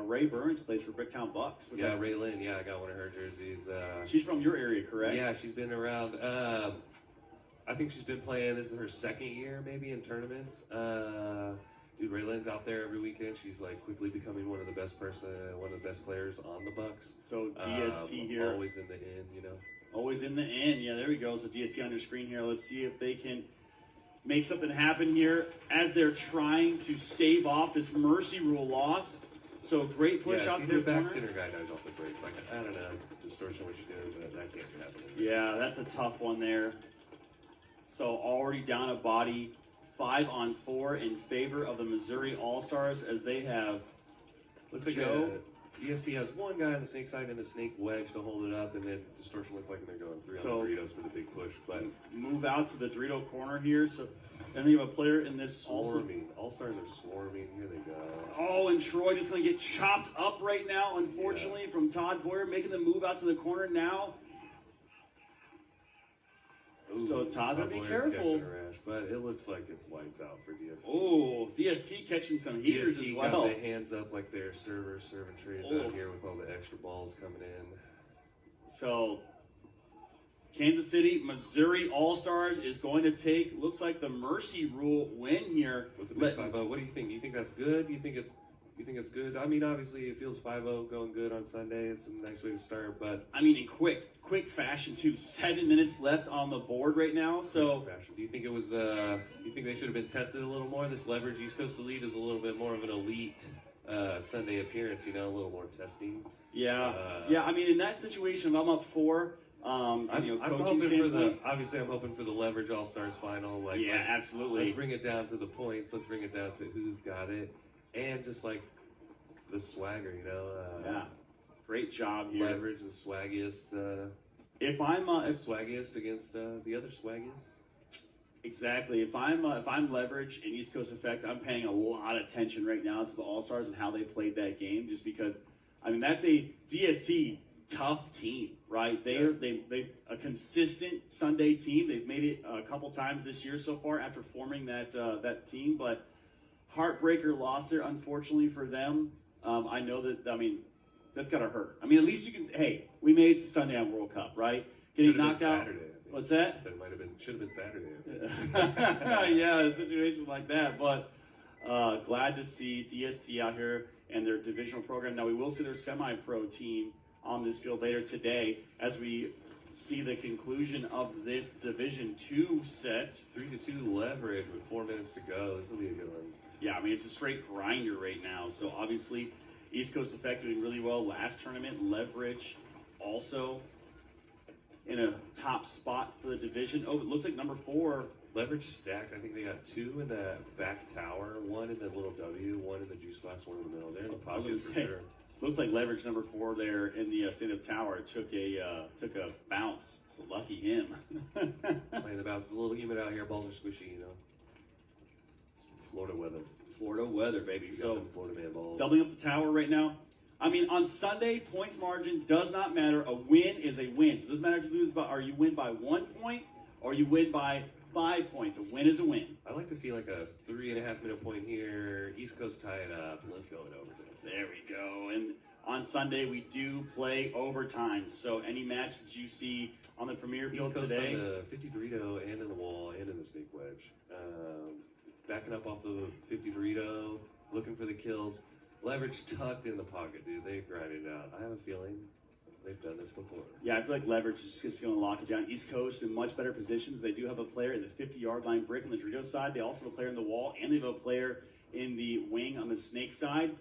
Ray Burns plays for Bricktown Bucks. Yeah, Ray Lynn. Yeah, I got one of her jerseys. She's from your area, correct? Yeah, she's been around. I think she's been playing. This is her second year, maybe in tournaments. Dude, Ray Lynn's out there every weekend. She's like quickly becoming one of the best players on the Bucks. So DST here, always in the end, you know. Always in the end. Yeah, there we go. So DST on your screen here. Let's see if they can make something happen here as they're trying to stave off this mercy rule loss. So great push out to the back corner. center guy dies off the break. Like, I don't know, distortion what you're doing, but that can't be happening. Yeah, that's a tough one there. So already down a body, 5-on-4 in favor of the Missouri All-Stars as they have. Looks like Joe. DST has one guy on the snake side and the snake wedge to hold it up, and then distortion looked like they're going 3 on the Doritos for the big push. But move out to the Dorito corner here. So then we have a player in this swarming. All-Stars are swarming. Here they go. Oh, and Troy just going to get chopped up right now, unfortunately, from Todd Boyer, making the move out to the corner now. Ooh, so Todd, be Boyer careful. catching a rash, but it looks like it's lights out for DST. Oh, DST catching some heaters DST as well. got the hands up like they're serving trays out here with all the extra balls coming in. So Kansas City, Missouri All-Stars is going to take, looks like the mercy rule win here. With the big 5-0, what do you think? Do you think that's good? Do you think it's good? I mean, obviously it feels 5-0 going good on Sunday. It's a nice way to start, but I mean, in quick fashion too. 7 minutes left on the board right now. So do you think it was? You think they should have been tested a little more? This leverage East Coast Elite is a little bit more of an elite Sunday appearance. You know, a little more testing. Yeah. I mean, in that situation, if I'm up 4. I'm coaching hoping standpoint. Obviously, I'm hoping for the leverage All Stars final. Like, yeah, absolutely. Let's bring it down to the points. Let's bring it down to who's got it, and just like the swagger, you know. Yeah, great job here. Leverage the swaggiest. If I'm swaggiest against the other swaggiest. Exactly. If I'm leverage in East Coast Effect, I'm paying a lot of attention right now to the All Stars and how they played that game. Just because, I mean, that's a DST tough team, right? They a consistent Sunday team. They've made it a couple times this year so far after forming that team, but heartbreaker loss there, unfortunately for them. I know that. I mean, that's gotta hurt. I mean, at least you can. Hey, we made it to Sunday on World Cup, right? Getting knocked out. Saturday, I think. What's that? Said it should have been Saturday. I think. Yeah, a situation like that. But glad to see DST out here and their divisional program. Now we will see their semi-pro team on this field later today as we see the conclusion of this Division 2 set. 3-2 leverage with 4 minutes to go. This will be a good one. Yeah, I mean, it's a straight grinder right now. So obviously, East Coast Effect doing really well last tournament. Leverage also in a top spot for the division. Oh, it looks like number 4. Leverage stacked. I think they got 2 in the back tower, 1 in the little W, 1 in the juice box, 1 in the middle. They're in the pocket for sure. Looks like leverage number 4 there in the stand-up tower took a bounce. So lucky him. Playing the bounce. It's a little humid out here. Balls are squishy, you know. Florida weather. Florida weather, baby. So Florida man balls. Doubling up the tower right now. I mean, on Sunday, points margin does not matter. A win is a win. So it doesn't matter if you lose by, or you win by 1 point, or you win by 5 points. A win is a win. I'd like to see like a 3.5 minute point here. East Coast tie it up. Let's go in overtime. There we go. And on Sunday, we do play overtime. So any match that you see on the Premier Field East Coast today. on the 50 Dorito and in the wall and in the snake wedge. backing up off the 50 Dorito, looking for the kills. Leverage tucked in the pocket, dude. They grinded out. I have a feeling they've done this before. Yeah, I feel like Leverage is just going to lock it down. East Coast in much better positions. They do have a player in the 50-yard line brick on the Dorito side. They also have a player in the wall, and they have a player in the wing on the Snake side.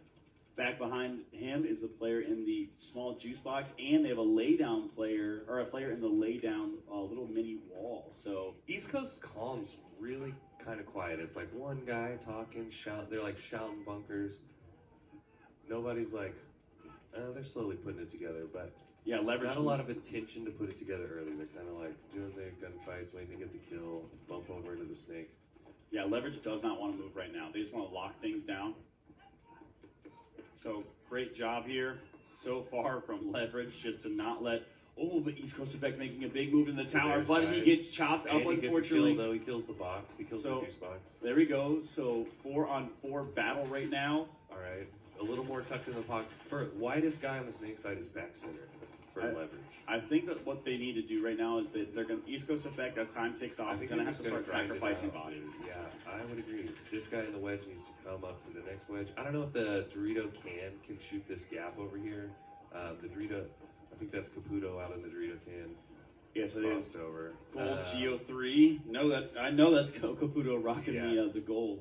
Back behind him is a player in the small juice box, and they have a laydown player, or a player in the laydown little mini wall. So East Coast calm's really kind of quiet. It's like one guy talking, shouting. They're like shouting bunkers. Nobody's like, they're slowly putting it together, but yeah, Leverage. Not a lot of attention to put it together early. They're kind of like doing their gunfights, waiting to get the kill, bump over into the Snake. Yeah, Leverage does not want to move right now. They just want to lock things down. So great job here so far from Leverage, just to not let. Oh, but East Coast Effect making a big move in the tower, but he gets chopped up, and he unfortunately. Gets a kill, though. He kills the box. He kills the juice box. There we go. So 4-on-4 battle right now. All right. A little more tucked in the pocket. For widest guy on the Snake side is back center for Leverage. I think that what they need to do right now is that they're going to East Coast Effect as time ticks off. He's going to have to start sacrificing bodies. Yeah, I would agree. This guy in the wedge needs to come up to the next wedge. I don't know if the Dorito can shoot this gap over here. The Dorito, I think that's Caputo out in the Dorito can. Yeah, so there's over. Gold Geo 3. I know that's Caputo rocking the gold.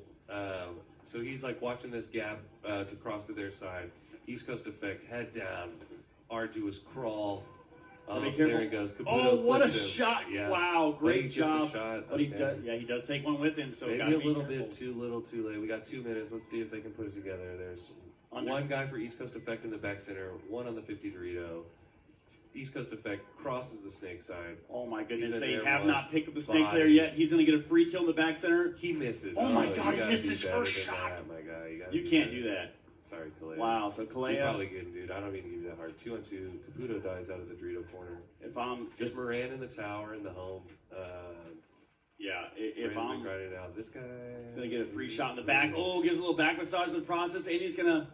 So he's like watching this gap to cross to their side. East Coast Effect, head down, arduous crawl. Be careful. There he goes. Caputo what a him. shot! Yeah. Wow, great job. Shot. But he does take one with him. So maybe gotta a little careful. bit too little, too late. We got 2 minutes. Let's see if they can put it together. There's one guy for East Coast Effect in the back center, one on the 50 Dorito. East Coast Effect crosses the Snake side. Oh my goodness, they there, have not picked up the Snake player yet. He's going to get a free kill in the back center. He misses. Oh my God, he missed his first shot. My guy. You can't do that. Sorry, Kalea. Wow, so Kalea. He's probably good, dude. I don't mean to give you that hard. 2-on-2. Caputo dies out of the Dorito corner. If I'm just Moran in the tower in the home. If I'm grinding out, this guy gonna get a free shot in the back. Oh, gives a little back massage in the process, and he's gonna.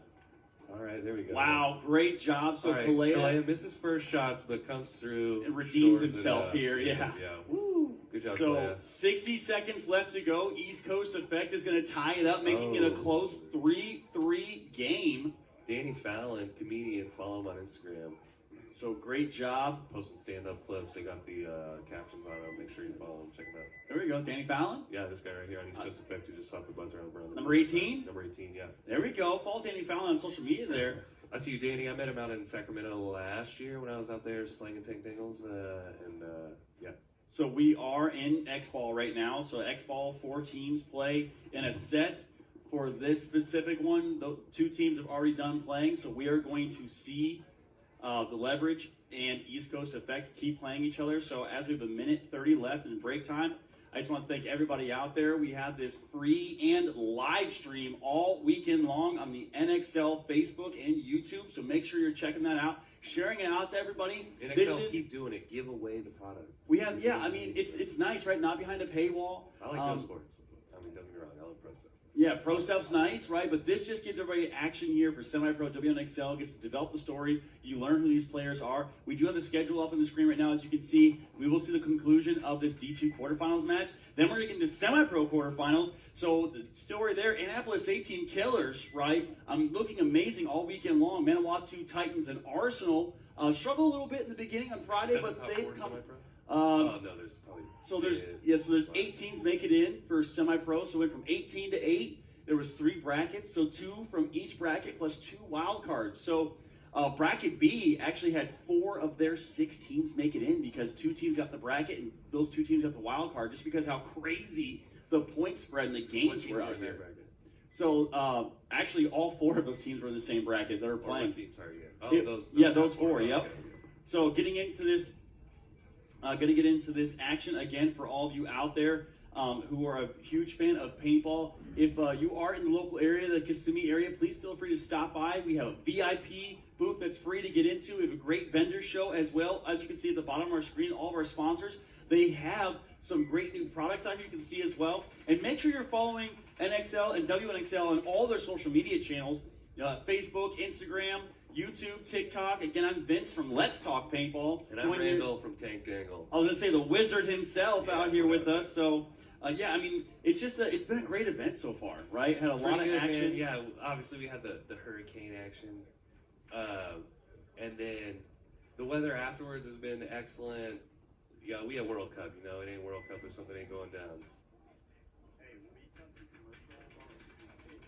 All right, there we go. Wow, great job. So Kalea misses first shots, but comes through and redeems himself here. Yeah. Woo. Good job, So Kalea. 60 seconds left to go. East Coast Effect is going to tie it up, making it a close 3-3 game. Danny Fallon, comedian, follow him on Instagram. So great job. Posting stand-up clips. They got the captions on them. Make sure you follow them. Check them out. There we go. Danny Fallon. Yeah, this guy right here on East Coast Effect who just stopped the buzzer on Number 18? Number 18, yeah. There we go. Follow Danny Fallon on social media there. I see you, Danny. I met him out in Sacramento last year when I was out there slanging tank dingles. Yeah. So we are in X-Ball right now. So X-Ball, 4 teams play in a set. For this specific one, the 2 teams have already done playing. So we are going to see the Leverage and East Coast Effect keep playing each other. So as we have a minute 30 left in break time, I just want to thank everybody out there. We have this free and live stream all weekend long on the NXL Facebook and YouTube. So make sure you're checking that out, sharing it out to everybody. NXL, keep doing it. Give away the product. We have, I mean, it's nice, right? Not behind a paywall. I like no sports. I mean, don't get me wrong. I love pro stuff. Yeah, pro stuff's nice, right? But this just gives everybody action here for semi-pro. WNXL gets to develop the stories. You learn who these players are. We do have the schedule up on the screen right now, as you can see. We will see the conclusion of this D2 quarterfinals match. Then we're going to get into semi-pro quarterfinals. So the story there, Annapolis 18 Killers, right? Looking amazing all weekend long. Manawatu, Titans, and Arsenal struggle a little bit in the beginning on Friday, but they've come. No, there's probably. So there's 8 teams make it in for semi-pro. So it went from 18 to 8. There was 3 brackets, so 2 from each bracket plus 2 wild cards. So bracket B actually had 4 of their 6 teams make it in because 2 teams got the bracket and those 2 teams got the wild card. Just because how crazy the point spread and the games were out here. So actually, all 4 of those teams were in the same bracket that were playing. Those 4. Yep. Okay. So getting into this. Going to get into this action again for all of you out there who are a huge fan of paintball. If you are in the local area, the Kissimmee area, please feel free to stop by. We have a VIP booth that's free to get into. We have a great vendor show as well. As you can see at the bottom of our screen, all of our sponsors, they have some great new products out here you can see as well. And make sure you're following NXL and WNXL on all their social media channels, Facebook, Instagram, YouTube, TikTok. Again, I'm Vince from Let's Talk Paintball. And I'm Randall from Tank Dangle. I was going to say the wizard himself out here with us. So Yeah, I mean, it's been a great event so far, right? Had a lot of Pretty good, action. man. Yeah, obviously we had the hurricane action, and then the weather afterwards has been excellent. Yeah, we have World Cup. You know, it ain't World Cup if something ain't going down.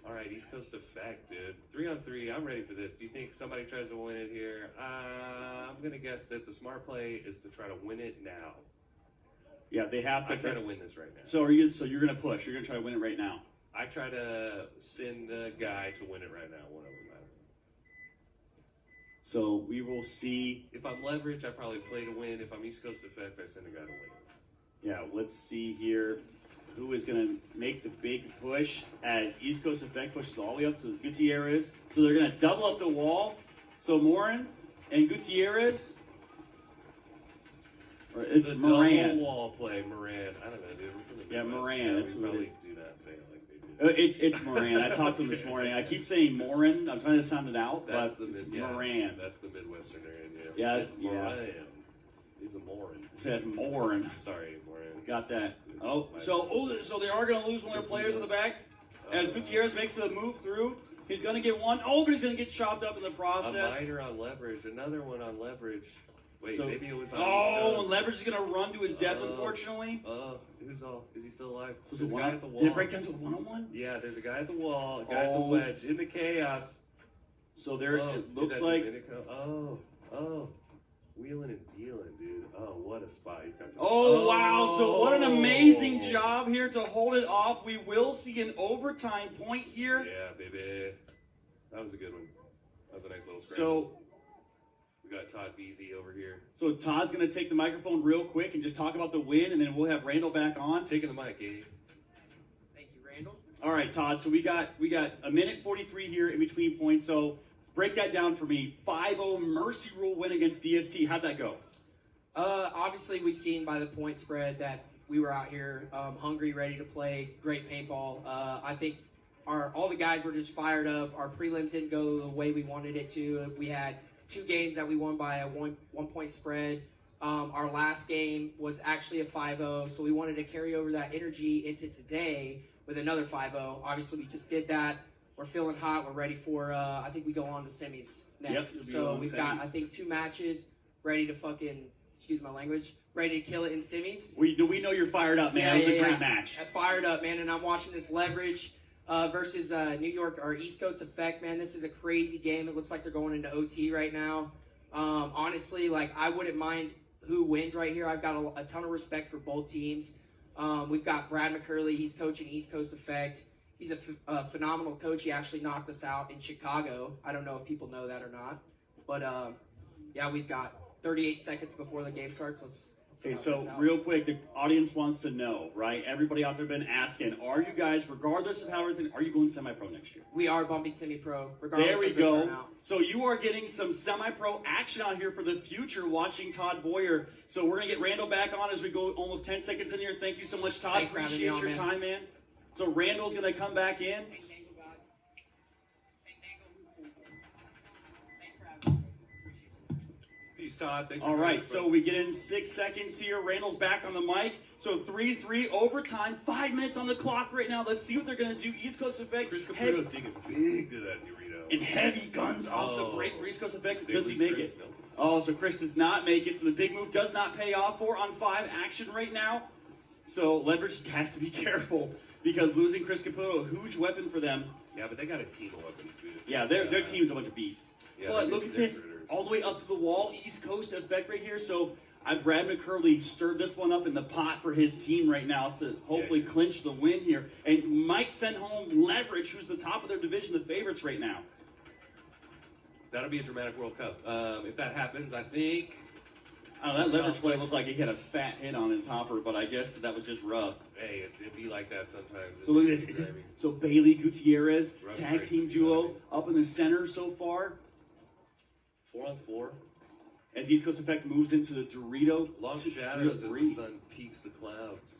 All right, East Coast Effect, dude. 3-on-3. I'm ready for this. Do you think somebody tries to win it here? I'm gonna guess that the smart play is to try to win it now. Yeah, they have to. I try to win this right now. So you're gonna push. You're gonna try to win it right now. I try to send a guy to win it right now. One of them. So we will see. If I'm leverage, I probably play to win. If I'm East Coast Effect, I send a guy to win. Yeah, let's see here who is going to make the big push as East Coast Effect pushes all the way up to Gutierrez. So they're going to double up the wall. So Morin and Gutierrez. Or it's the Moran. double wall play, Moran. I don't know, dude. We're from the Yeah, Midwest. Moran. Yeah, That's we who it probably is. do not say it like they do. It's Moran. I talked to him this morning. I keep saying Morin. I'm trying to sound it out, That's but it's yeah, Moran. That's the Midwesterner in you. Yeah, It's yeah. Moran. He's a Moran. That's Morin. Sorry, Moran. Got that. So they are going to lose one of their players in the back. As Gutierrez makes a move through, he's going to get one. Oh, but he's going to get chopped up in the A process. minor on leverage. Another one on leverage. Wait, So- maybe it was on Oh, East and Coast. Leverage is going to run to his death, Oh. unfortunately. Who's all? Is he still alive? Was There's it a guy at the wall. Did it break down to a one-on-one? Yeah, there's a guy at the wall, a guy at the Oh. wedge, in the chaos. So there Oh, it is looks that like. Domenico? Oh. Wheeling and dealing, dude. Oh, what a spot. He's got the Oh, wow. So what an amazing job here to hold it off. We will see an overtime point here. Yeah, baby. That was a good one. That was a nice little scramble. So We got Todd Beasy over here. So Todd's going to take the microphone real quick and just talk about the win, and then we'll have Randall back on. Taking the mic, Gabe. Thank you, Randall. All right, Todd. So we got a minute 43 here in between points. So break that down for me. 5-0 mercy rule win against DST. How'd that go? Obviously, we've seen by the point spread that we were out here hungry, ready to play, great paintball. I think all the guys were just fired up. Our prelims didn't go the way we wanted it to. We had 2 games that we won by a one-point spread. Our last game was actually a 5-0, so we wanted to carry over that energy into today with another 5-0. Obviously, we just did that. We're feeling hot. We're ready for, I think we go on to semis next. Yes, we'll be So on we've semis. got, I think, 2 matches ready to fucking, excuse my language, ready to kill it in semis. We know you're fired up, man. It was a great match. I fired up, man, and I'm watching this leverage versus New York or East Coast Effect, man. This is a crazy game. It looks like they're going into OT right now. Honestly, like, I wouldn't mind who wins right here. I've got a ton of respect for both teams. We've got Brad McCurley. He's coaching East Coast Effect. He's a phenomenal coach. He actually knocked us out in Chicago. I don't know if people know that or not. But, yeah, we've got 38 seconds before the game starts. Let's see Okay, how it so plays out. real quick, the audience wants to know, right? Everybody out there been asking, are you guys, regardless of how everything, are you going semi-pro next year? We are bumping semi-pro, regardless There we of the go. turnout. So you are getting some semi-pro action out here for the future watching Todd Boyer. So we're going to get Randall back on as we go almost 10 seconds in here. Thank you so much, Todd. Thanks for having me Appreciate on, your man. time, man. So Randall's going to come back in. Take Dangle, God. Take Dangle. Thanks for having me. Appreciate you. Peace, Todd. Thank you. All very right, much, so bud. we get in 6 seconds here. Randall's back on the mic. So 3-3 overtime. 5 minutes on the clock right now. Let's see what they're going to do. East Coast Effect. Chris Heavy, Caputo digging big to that Dorito. and heavy guns off the Oh. break for East Coast Effect. They Does he lose make Chris? it? No. Oh, so Chris does not make it. So the big move does not pay off. 4-on-5 action right now. So Leverage has to be careful because losing Chris Caputo, a huge weapon for them. Yeah, but they got a team of weapons, dude. Yeah, their team's a bunch of beasts. Yeah, But they're look at this, critters. all the way up to the wall, East Coast Effect right here. So Brad McCurley stirred this one up in the pot for his team right now to hopefully Yeah. clinch the win here. And might send home Leverage, who's the top of their division, the favorites right now. That'll be a dramatic World Cup. If that happens, I think. Oh, that Leverage play looked like he had a fat hit on his hopper, but I guess that was just rough. Hey, it'd be like that sometimes. So look at this. So Bailey Gutierrez, Rough tag trade, team duo, up in the center so far. 4-on-4. As East Coast Effect moves into the Dorito. Long Dorito shadows as the three. sun peaks the clouds.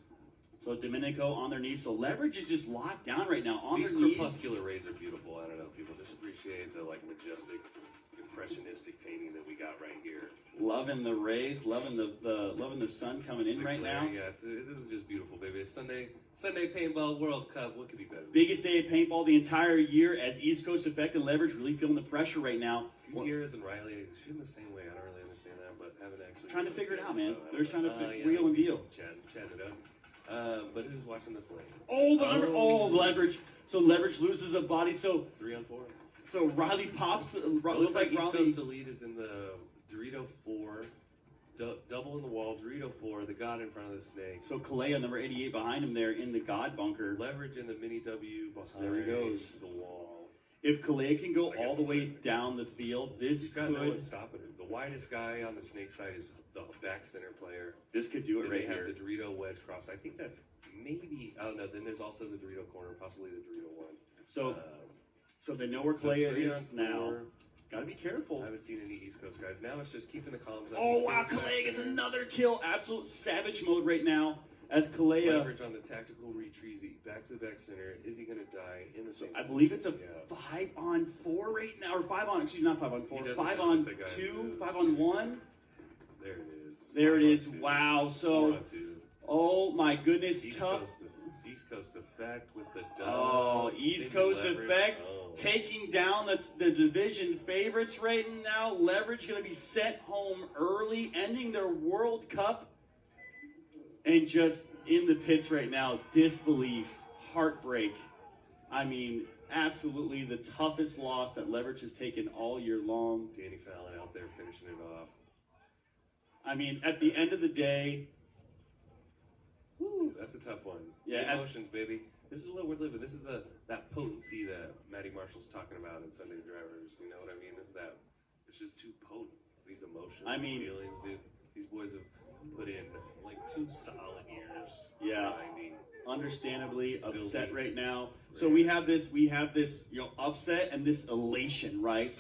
So Domenico on their knees. So Leverage is just locked down right now on These their knees. crepuscular rays are beautiful. I don't know. People just appreciate the like majestic impressionistic painting that we got right here. Loving the rays, loving the sun coming in right now. Yeah, this is just beautiful, baby. Sunday Paintball World Cup. What could be better? Biggest day of paintball the entire year as East Coast Effect and Leverage really feeling the pressure right now. Gutierrez and Riley shooting the same way. I don't really understand that, but haven't actually Trying to figure it out, man. So They're trying to yeah, wheel and deal. Chat it up. But who's watching this lane? The Leverage. So Leverage loses a body. So 3-on-4. So Riley pops. Looks like East Riley. Coast Elite is in the Dorito 4. Double in the wall, Dorito 4, the God in front of the snake. So Kalea, number 88, behind him there in the God bunker. Leverage in the mini W, There he goes. the wall. If Kalea can go I guess all the that's way right. down the field, He's this got no one could stopping him. The widest guy on the snake side is the back center player. do it Then right they here. have the Dorito wedge cross. I think that's maybe, I don't know. Then there's also the Dorito corner, possibly the Dorito 1. So they know where So Kalea 3 is on now. 4. Gotta be careful. I haven't seen any East Coast guys. Now it's just keeping the comms up. Oh He wow, kills back Kalea gets center. another kill. Absolute savage mode right now as Kalea. Leverage on the tactical retreat, back to the back center. Is he going to die in the same? I believe it's a Yeah. 5-on-4 right now, or 5-on. Excuse me, not 5-on-4. He doesn't Five know on if the guy 2, moves. 5-on-1. There it is. There it 5 on is. 2. Wow. 4 So, on 2. oh my goodness, East tough. Coast effect with the dub. Oh, East Same Coast Leverage. Effect Oh. taking down the division favorites right now. Leverage going to be sent home early, ending their World Cup. And just in the pits right now, disbelief, heartbreak. I mean, absolutely the toughest loss that Leverage has taken all year long. Danny Fallon out there finishing it off. I mean, at the end of the day, Woo, that's a tough one. Yeah, Emotions, baby. This is what we're living. This is that potency that Matty Marshall's talking about in Sunday Drivers. You know what I mean? This is that. It's just too potent. These emotions, I mean- feelings, dude. These boys have put in like 2 solid years. Yeah. grinding. understandably upset Building. right now. So we have this, upset and this elation, right? So